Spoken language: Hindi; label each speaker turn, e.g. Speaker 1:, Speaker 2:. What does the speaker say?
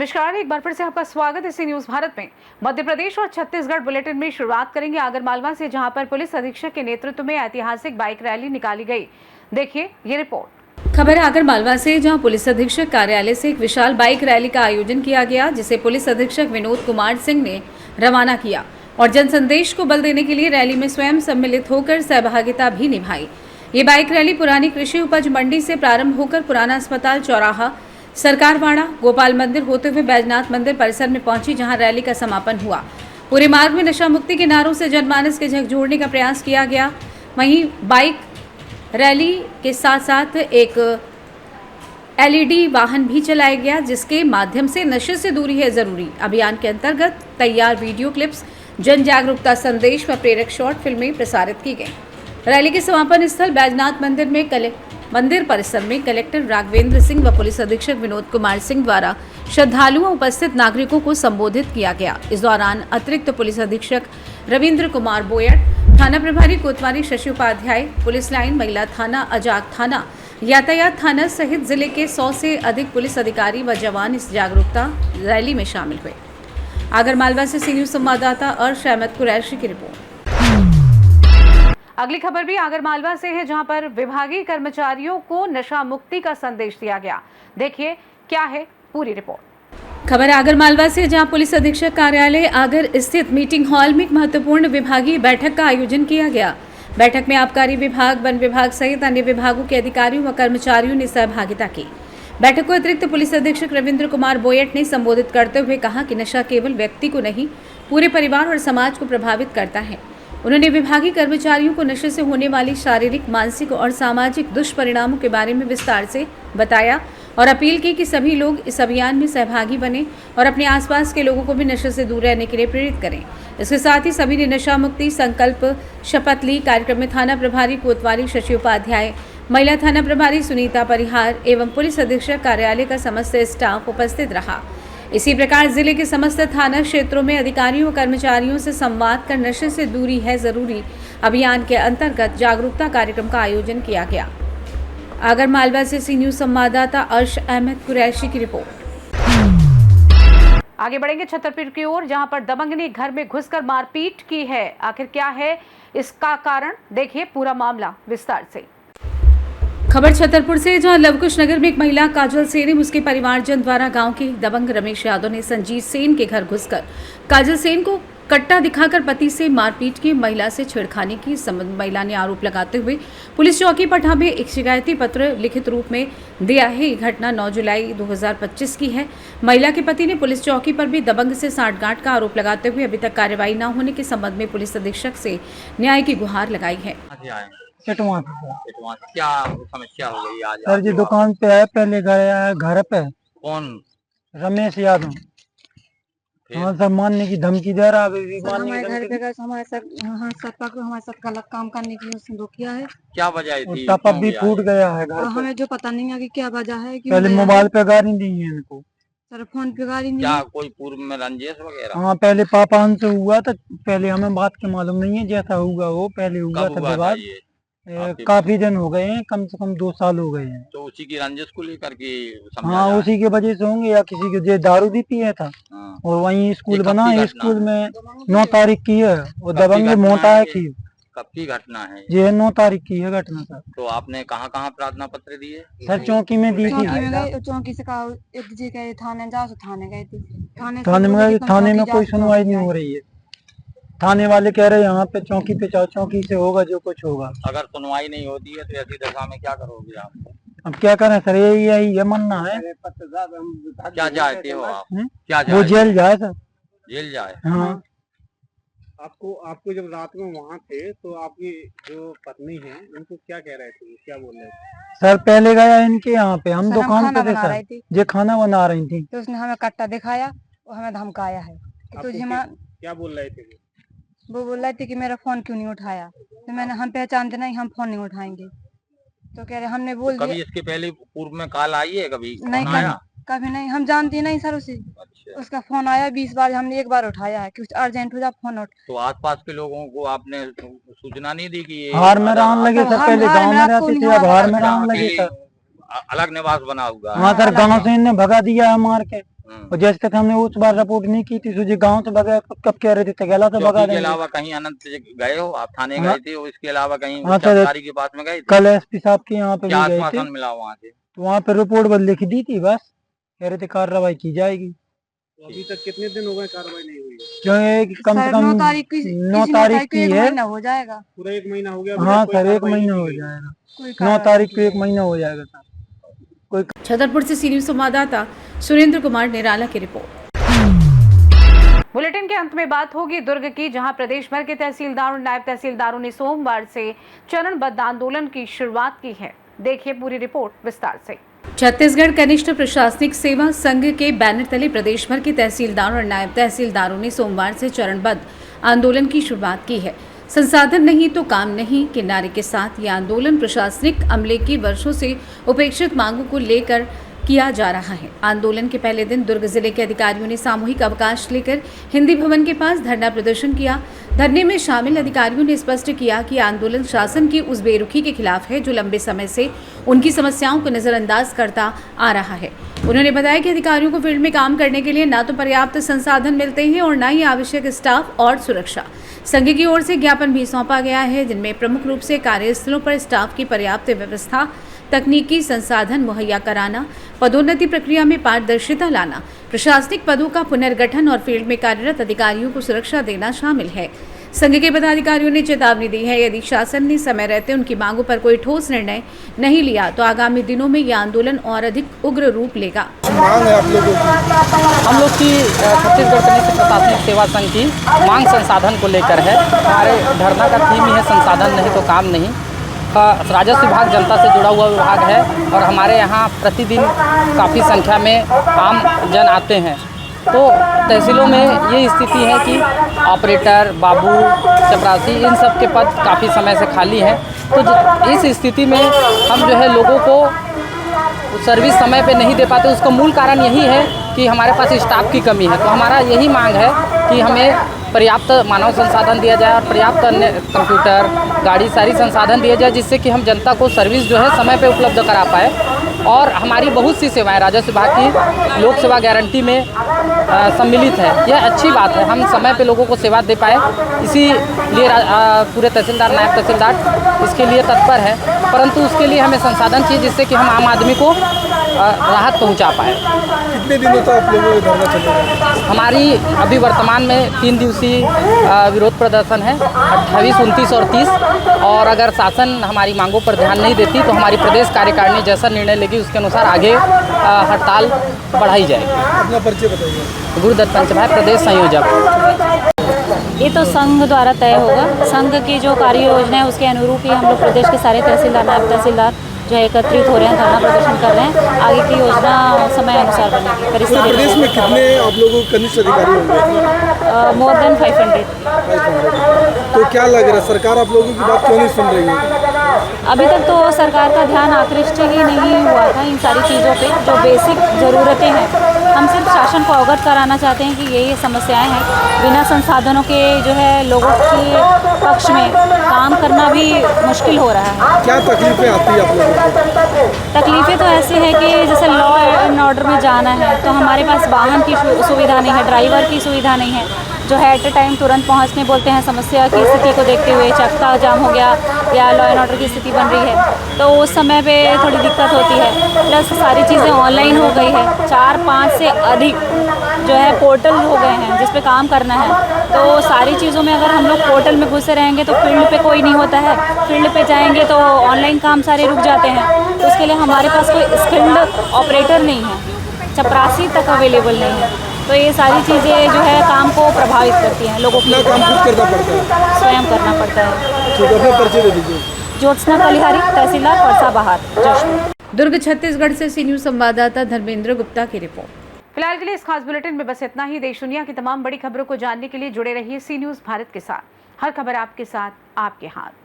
Speaker 1: नमस्कार, एक बार फिर से आपका स्वागत है इसी न्यूज भारत में। मध्य प्रदेश और छत्तीसगढ़ बुलेटिन में शुरुआत करेंगे आगरमालवा से, जहां पर पुलिस अधीक्षक के नेतृत्व में ऐतिहासिक बाइक रैली निकाली गई। देखिए ये रिपोर्ट। खबर है आगरमालवा से, जहां पुलिस अधीक्षक कार्यालय से एक विशाल बाइक रैली का आयोजन किया गया, जिसे पुलिस अधीक्षक विनोद कुमार सिंह ने रवाना किया और जन संदेश को बल देने के लिए रैली में स्वयं सम्मिलित होकर सहभागिता भी निभाई। ये बाइक रैली पुरानी कृषि उपज मंडी से प्रारंभ होकर पुराना अस्पताल चौराहा, सरकारवाड़ा, गोपाल मंदिर होते हुए बैजनाथ मंदिर परिसर में पहुंची, जहां रैली का समापन हुआ। पूरे मार्ग में नशा मुक्ति के नारों से जनमानस के झकझोरने का प्रयास किया गया। वहीं बाइक रैली के साथ साथ एक एलईडी वाहन भी चलाया गया, जिसके माध्यम से नशे से दूरी है जरूरी अभियान के अंतर्गत तैयार वीडियो क्लिप्स, जन जागरूकता संदेश व प्रेरक शॉर्ट फिल्में प्रसारित की गई। रैली के समापन स्थल बैजनाथ मंदिर में मंदिर परिसर में कलेक्टर राघवेंद्र सिंह व पुलिस अधीक्षक विनोद कुमार सिंह द्वारा श्रद्धालुओं उपस्थित नागरिकों को संबोधित किया गया। इस दौरान अतिरिक्त पुलिस अधीक्षक रविंद्र कुमार बोयट, थाना प्रभारी कोतवाली शशि उपाध्याय, पुलिस लाइन, महिला थाना, अजाक थाना, यातायात थाना सहित जिले के 100 से अधिक पुलिस अधिकारी व जवान इस जागरूकता रैली में शामिल हुए। आगरमालवा से सी न्यूज संवाददाता अर्श अहमद कुरैशी की रिपोर्ट। अगली खबर भी आगरमालवा से है, जहां पर विभागीय कर्मचारियों को नशा मुक्ति का संदेश दिया गया। देखिए क्या है पूरी रिपोर्ट। खबर आगरमालवा से, जहां पुलिस अधीक्षक कार्यालय आगर स्थित मीटिंग हॉल में एक महत्वपूर्ण विभागीय बैठक का आयोजन किया गया। बैठक में आबकारी विभाग, वन विभाग सहित अन्य विभागों के अधिकारियों व कर्मचारियों ने सहभागिता की। बैठक को अतिरिक्त पुलिस अधीक्षक रविंद्र कुमार बोयट ने संबोधित करते हुए कहा कि नशा केवल व्यक्ति को नहीं, पूरे परिवार और समाज को प्रभावित करता है। उन्होंने विभागीय कर्मचारियों को नशे से होने वाली शारीरिक, मानसिक और सामाजिक दुष्परिणामों के बारे में विस्तार से बताया और अपील की कि सभी लोग इस अभियान में सहभागी बने और अपने आसपास के लोगों को भी नशे से दूर रहने के लिए प्रेरित करें। इसके साथ ही सभी ने नशा मुक्ति संकल्प शपथ ली। कार्यक्रम में थाना प्रभारी कोतवाली शशि उपाध्याय, महिला थाना प्रभारी सुनीता परिहार एवं पुलिस अधीक्षक कार्यालय का समस्त स्टाफ उपस्थित रहा। इसी प्रकार जिले के समस्त थाना क्षेत्रों में अधिकारियों व कर्मचारियों से संवाद कर नशे से दूरी है जरूरी अभियान के अंतर्गत जागरूकता कार्यक्रम का आयोजन किया गया। आगरमालवा से सी न्यूज संवाददाता अर्श अहमद कुरैशी की रिपोर्ट। आगे बढ़ेंगे छतरपुर की ओर, जहां पर दबंग ने घर में घुसकर मारपीट की है। आखिर क्या है इसका कारण, देखिए पूरा मामला विस्तार से। खबर छतरपुर से, जहां लवकुश नगर में एक महिला काजल सेन एवं उसके परिवारजन द्वारा गांव के दबंग रमेश यादव ने संजीत सेन के घर घुसकर काजल सेन को कट्टा दिखाकर पति से मारपीट की, महिला से छेड़खानी की महिला ने आरोप लगाते हुए पुलिस चौकी पटहा में एक शिकायती पत्र लिखित रूप में दिया है। ये घटना 9 जुलाई 2025 की है। महिला के पति ने पुलिस चौकी पर भी दबंग से साठगांठ का आरोप लगाते हुए अभी तक कार्रवाई न होने के संबंध में पुलिस अधीक्षक से न्याय की गुहार लगाई है।
Speaker 2: चटवा
Speaker 3: क्या समस्या हो गई आज?
Speaker 2: सर जी दुकान पे है, पहले गया घर पे।
Speaker 3: कौन?
Speaker 2: रमेश यादव। हाँ सर, मानने की धमकी दे रहा है।
Speaker 4: हमारे घर पे हमारे साथ गलत काम करने की उसने रोकिया है।
Speaker 3: क्या वजह थी?
Speaker 2: टपक भी फूट गया है घर पे।
Speaker 4: हमें जो पता नहीं है कि क्या वजह है।
Speaker 2: पहले मोबाइल पे गाड़ी दी है इनको।
Speaker 4: सर फोन पे गाड़ी नहीं।
Speaker 3: क्या कोई पूर्व में रंजिश वगैरह?
Speaker 2: हाँ, पहले पापा हमसे हुआ था। पहले हमें बात के मालूम नहीं है, जैसा हुआ वो पहले हुआ था विवाद। काफी दिन हो गए हैं, कम से कम 2 साल हो गए हैं।
Speaker 3: तो उसी की रंजिश को लेकर के
Speaker 2: हाँ, उसी के वजह से होंगे, या किसी के जो दारू भी पिया था। और वहीं स्कूल बना है, स्कूल में 9 तारीख की है। और दबंग मोटा है की।
Speaker 3: कब की घटना है
Speaker 2: ये? 9 तारीख की है घटना सर।
Speaker 3: तो आपने कहाँ कहाँ प्रार्थना पत्र दिए?
Speaker 2: सर चौकी में दी थी।
Speaker 4: चौकी से कहा एक जी गए थाने जाओ, तो थाने गए थे।
Speaker 2: थाने में कोई सुनवाई नहीं हो रही है। थाने वाले कह रहे हैं यहाँ पे चौकी पे जाओ, चौकी से होगा जो कुछ होगा।
Speaker 3: अगर सुनवाई नहीं होती है तो ऐसी दशा में क्या करोगे आप?
Speaker 2: अब क्या करें सर, यही मानना है।
Speaker 3: क्या चाहते हो आप? क्या
Speaker 2: वो जेल जाए सर,
Speaker 3: जेल जाए।
Speaker 2: हाँ।
Speaker 5: आपको जब रात में वहाँ थे तो आपकी जो पत्नी है उनको क्या कह रहे थे, क्या बोल रहे थे?
Speaker 2: सर पहले गया इनके यहाँ पे, हम दुकान पे थे सर, जो खाना बना रही थी।
Speaker 4: तो उसने हमें कट्टा दिखाया और हमें धमकाया है। तो
Speaker 5: क्या बोल रहे थे?
Speaker 4: वो बोल रहे थे कि मेरा फोन क्यों नहीं उठाया। तो मैंने, हम पहचानते नहीं, हम फोन नहीं उठाएंगे। तो कह रहे, हमने बोल दिया।
Speaker 3: कभी इसके पहले पूर्व में कॉल आई है? कभी
Speaker 4: नहीं, कभी नहीं, हम जानते नहीं सर उसे।
Speaker 3: अच्छा।
Speaker 4: उसका फोन आया 20 बार, हमने 1 बार उठाया है, कुछ अर्जेंट हो जा फोन उठ।
Speaker 3: तो आसपास के लोगों को आपने सूचना नहीं दी कि ये
Speaker 2: हार में राम लगे सर? पहले गांव में रहते थे, अब हार में राम लगे सर।
Speaker 3: अलग निवास बना हुआ?
Speaker 2: हाँ सर, गांव से इन्हें भगा दिया है मार के। और जैसे तक हमने उस बार रिपोर्ट नहीं की थी तुझे गांव से भगा कब कह रहे थे तगेला से भगा
Speaker 3: चौकी के
Speaker 2: देंगे।
Speaker 3: अलावा कहीं अनंत गए हो आप? थाने
Speaker 2: हाँ।
Speaker 3: गए थे और इसके अलावा कहीं
Speaker 2: हाँ सर,
Speaker 3: अधिकारी के पास में गए थे?
Speaker 2: कल एसपी साहब के यहाँ पे
Speaker 3: क्या
Speaker 2: भी गए थे,
Speaker 3: आश्वासन मिला वहाँ से?
Speaker 2: तो वहाँ पे रिपोर्ट बस लिख दी थी, बस कह रहे थे कार्रवाई की जाएगी।
Speaker 5: तो अभी तक कितने दिन हो गए कार्रवाई नहीं हुई?
Speaker 2: क्योंकि कम से
Speaker 4: सर,
Speaker 2: कम
Speaker 4: 9 तारीख की
Speaker 2: 9 तारीख
Speaker 4: को
Speaker 2: की
Speaker 4: एक
Speaker 2: है।
Speaker 4: महीना हो जाएगा।
Speaker 5: पूरा 1 महीना हो गया? अभी
Speaker 2: हाँ
Speaker 5: तक कोई
Speaker 2: सर, 1
Speaker 5: कार्रवाई
Speaker 2: महीना
Speaker 5: नहीं
Speaker 2: हो
Speaker 5: की गई।
Speaker 2: जाएगा,
Speaker 4: कोई
Speaker 2: 9
Speaker 4: कार्रवाई
Speaker 2: तारीख को
Speaker 4: नहीं
Speaker 2: 1 महीना हो जाएगा सर।
Speaker 1: छतरपुर से सी न्यूज़ संवाददाता सुरेंद्र कुमार निराला की रिपोर्ट। बुलेटिन के अंत में बात होगी दुर्ग की, जहां प्रदेश भर के तहसीलदार और नायब तहसीलदारों ने सोमवार से चरणबद्ध आंदोलन की शुरुआत की है। देखिए पूरी रिपोर्ट विस्तार से। छत्तीसगढ़ कनिष्ठ प्रशासनिक सेवा संघ के बैनर तले प्रदेश भर के तहसीलदार और नायब तहसीलदारों ने सोमवार से चरणबद्ध आंदोलन की शुरुआत की है। संसाधन नहीं तो काम नहीं के नारे के साथ ये आंदोलन प्रशासनिक अमले की वर्षों से उपेक्षित मांगों को लेकर किया जा रहा है। आंदोलन के पहले दिन दुर्ग जिले के अधिकारियों ने सामूहिक अवकाश लेकर हिंदी भवन के पास धरना प्रदर्शन किया। धरने में शामिल अधिकारियों ने स्पष्ट किया कि आंदोलन शासन की उस बेरुखी के खिलाफ है जो लंबे समय से उनकी समस्याओं को नजरअंदाज करता आ रहा है। उन्होंने बताया कि अधिकारियों को फील्ड में काम करने के लिए न तो पर्याप्त संसाधन मिलते हैं और न ही आवश्यक स्टाफ और सुरक्षा। संघ की ओर से ज्ञापन भी सौंपा गया है, जिनमें प्रमुख रूप से कार्यस्थलों पर स्टाफ की पर्याप्त व्यवस्था, तकनीकी संसाधन मुहैया कराना, पदोन्नति प्रक्रिया में पारदर्शिता लाना, प्रशासनिक पदों का पुनर्गठन और फील्ड में कार्यरत अधिकारियों को सुरक्षा देना शामिल है। संघ के पदाधिकारियों ने चेतावनी दी है, यदि शासन ने समय रहते उनकी मांगों पर कोई ठोस निर्णय नहीं लिया तो आगामी दिनों में यह आंदोलन और अधिक उग्र रूप लेगा।
Speaker 6: मांग है आप लोगों की? हम लोग की छत्तीसगढ़ कनिष्ठ प्रशासनिक सेवा संघ की मांग संसाधन को लेकर है। हमारे धरना का थीम ही है संसाधन नहीं तो काम नहीं। राजस्व विभाग जनता से जुड़ा हुआ विभाग है और हमारे यहाँ प्रतिदिन काफ़ी संख्या में आम जन आते हैं। तो तहसीलों में ये स्थिति है कि ऑपरेटर, बाबू, चपरासी इन सब के पद काफ़ी समय से खाली हैं। तो इस स्थिति में हम जो है लोगों को सर्विस समय पे नहीं दे पाते। उसका मूल कारण यही है कि हमारे पास स्टाफ की कमी है। तो हमारा यही मांग है कि हमें पर्याप्त मानव संसाधन दिया जाए और पर्याप्त अन्य कंप्यूटर, गाड़ी, सारी संसाधन दिए जाए, जिससे कि हम जनता को सर्विस जो है समय पे उपलब्ध करा पाए। और हमारी बहुत सी सेवाएं राजस्व विभाग की लोक सेवा गारंटी में सम्मिलित है। यह अच्छी बात है, हम समय पे लोगों को सेवा दे पाए, इसीलिए पूरे तहसीलदार, नायब तहसीलदार इसके लिए तत्पर है। परंतु उसके लिए हमें संसाधन चाहिए जिससे कि हम आम आदमी को राहत पहुंचा पाए।
Speaker 5: कितने दिनों तक आप लोगों का धरना चलेगा?
Speaker 6: हमारी अभी वर्तमान में 3 दिवसीय विरोध प्रदर्शन है, 28, 29 और 30। और अगर शासन हमारी मांगों पर ध्यान नहीं देती तो हमारी प्रदेश कार्यकारिणी जैसा निर्णय लेगी उसके अनुसार आगे हड़ताल बढ़ाई जाएगी।
Speaker 5: अपना परिचय बताइए।
Speaker 6: गुरुदत्त पंचभाई, प्रदेश संयोजक।
Speaker 7: ये तो संघ द्वारा तय होगा। संघ की जो कार्य योजना है उसके अनुरूप ही हम लोग प्रदेश के सारे तहसीलदार, नायब तहसीलदार जो है एकत्रित हो रहे हैं, धरना प्रदर्शन कर रहे हैं। आगे की योजना समय अनुसार बनेगी। परिस्थिति
Speaker 5: प्रदेश में कितने आप लोगों के कनिष्ठ अधिकारी होंगे?
Speaker 7: More than 500।
Speaker 5: तो क्या लग रहा है, सरकार आप लोगों की बात क्यों नहीं सुन रही है?
Speaker 7: अभी तक तो सरकार का ध्यान आकृष्ट ही नहीं हुआ था इन सारी चीज़ों पे। जो बेसिक ज़रूरतें हैं हम सिर्फ शासन को अवगत कराना चाहते हैं कि ये समस्याएं हैं। बिना संसाधनों के जो है लोगों के पक्ष में काम करना भी मुश्किल हो रहा है।
Speaker 5: क्या तकलीफें आती है आप लोगों को?
Speaker 7: तकलीफ़ें तो ऐसी हैं कि जैसे लॉ एंड ऑर्डर में जाना है तो हमारे पास वाहन की सुविधा नहीं है, ड्राइवर की सुविधा नहीं है जो है एट ए टाइम तुरंत पहुंचने बोलते हैं। समस्या की स्थिति को देखते हुए चक्का जाम हो गया या लॉ एंड ऑर्डर की स्थिति बन रही है तो उस समय पे थोड़ी दिक्कत होती है। प्लस सारी चीज़ें ऑनलाइन हो गई है। 4-5 से अधिक जो है पोर्टल हो गए हैं जिस पे काम करना है। तो सारी चीज़ों में अगर हम लोग पोर्टल में घुसे रहेंगे तो फील्ड पे कोई नहीं होता है। फील्ड पे जाएंगे तो ऑनलाइन काम सारे रुक जाते हैं। तो उसके लिए हमारे पास कोई स्किल्ड ऑपरेटर नहीं है, चपरासी तक अवेलेबल नहीं है। तो ये सारी चीज़ें जो है काम को प्रभावित करती हैं। लोगों को
Speaker 5: काम खुद करना पड़ता है,
Speaker 7: स्वयं करना पड़ता है।
Speaker 5: ठीक है, अपना परिचय दे दीजिए।
Speaker 7: ज्योत्सना कलिहारी, तहसीलदार परसा बहार, जशपुर।
Speaker 1: दुर्ग छत्तीसगढ़ से सी न्यूज़ संवाददाता धर्मेंद्र गुप्ता की रिपोर्ट। फिलहाल के लिए इस खास बुलेटिन में बस इतना ही। देश दुनिया की तमाम बड़ी खबरों को जानने के लिए जुड़े रहिए सी न्यूज़ भारत के साथ। हर खबर आपके साथ, आपके हाथ।